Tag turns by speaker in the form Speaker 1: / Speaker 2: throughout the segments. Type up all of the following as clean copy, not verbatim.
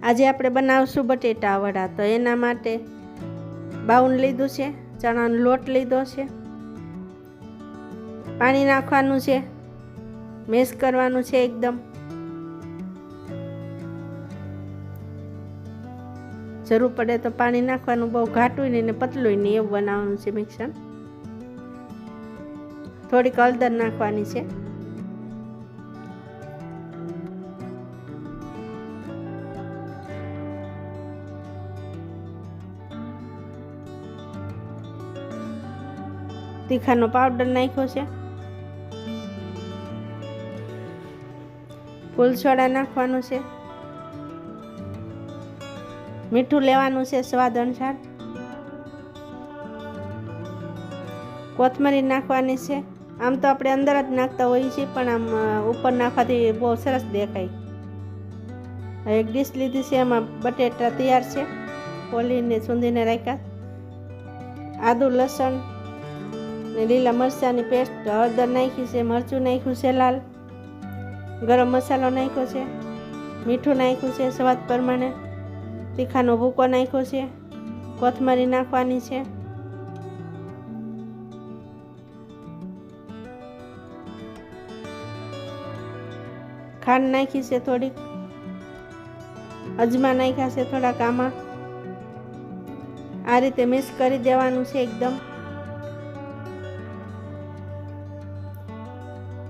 Speaker 1: આજે આપણે બનાવશું બટેટા વડા. તો એના માટે બાઉલ લીધું છે, ચણાનો લોટ લીધો છે, પાણી નાખવાનું છે, મેશ કરવાનું છે એકદમ. જરૂર પડે તો પાણી નાખવાનું, બહુ ઘાટું ને પતલું નહીં એવું બનાવવાનું છે મિક્સર. થોડીક હળદર નાખવાની છે. તીખાનો પાવડર નાખ્યો છે. ફૂલ સોડા નાખવાનું છે. મીઠું લેવાનું છે સ્વાદ અનુસાર. કોથમરી નાખવાની છે. આમ તો આપણે અંદર જ નાખતા હોઈએ છીએ, પણ આમ ઉપર નાખવાથી બહુ સરસ દેખાય. એક ડીશ લીધી છે, એમાં બટેટા તૈયાર છે, ફોલીને સૂંધીને રાખ્યા. આદુ લસણ ને લીલા મરચાંની પેસ્ટ, હળદર નાખી છે, મરચું નાખ્યું છે લાલ, ગરમ મસાલો નાખ્યો છે, મીઠું નાખ્યું છે સ્વાદ પ્રમાણે, તીખાનો ભૂકો નાખ્યો છે, કોથમરી નાખવાની છે. ખાંડ નાખી છે થોડીક, અજમા નાખ્યા છે થોડાક આમાં. આ રીતે મિક્સ કરી દેવાનું છે એકદમ.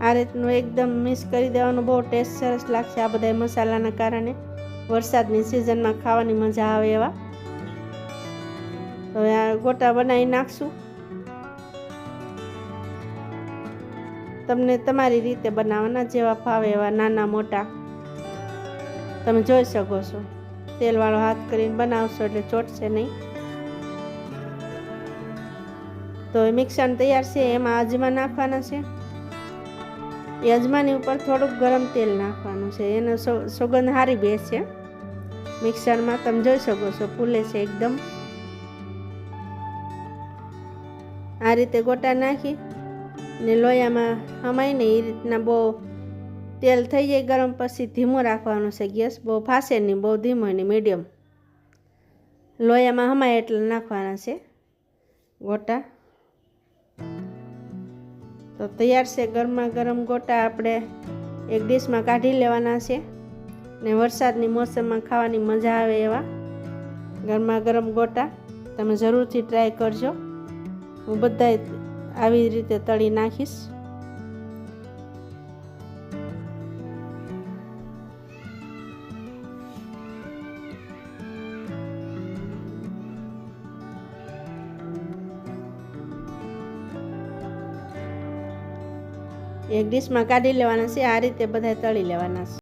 Speaker 1: આ રીતનું એકદમ મિક્સ કરી દેવાનું. બહુ ટેસ્ટ સરસ લાગશે આ બધા મસાલાના કારણે. વરસાદની સિઝનમાં ખાવાની મજા આવે એવા. હવે આ ગોટા બનાવી નાખશું. તમને તમારી રીતે બનાવવાના, જેવા ફાવે એવા, નાના મોટા તમે જોઈ શકો છો. તેલવાળો હાથ કરીને બનાવશો એટલે ચોટશે નહીં. તો મિક્સર તૈયાર છે. એમાં અજમા નાખવાના છે. એ અજમાની ઉપર થોડુંક ગરમ તેલ નાખવાનું છે. એનો સુગંધ સારી બેસે મિક્સરમાં. તમે જોઈ શકો છો ફૂલે છે એકદમ. આ રીતે ગોટા નાખી ને લોયામાં હમાઈને એ રીતના બહુ તેલ થઈ જાય ગરમ પછી ધીમો રાખવાનું છે ગેસ. બહુ ફાસે નહીં, બહુ ધીમો નહીં, મીડિયમ. લોયામાં હમાય એટલે નાખવાના છે ગોટા. તો તૈયાર છે ગરમા ગરમ ગોટા. આપણે એક ડીશમાં કાઢી લેવાના છે ને વરસાદની મોસમમાં ખાવાની મજા આવે એવા ગરમા ગરમ ગોટા તમે જરૂરથી ટ્રાય કરજો. હું બધાય આવી રીતે તળી નાખીશ. એક ડીશમાં કાઢી લેવાના છે. આ રીતે બધા તળી લેવાના છે.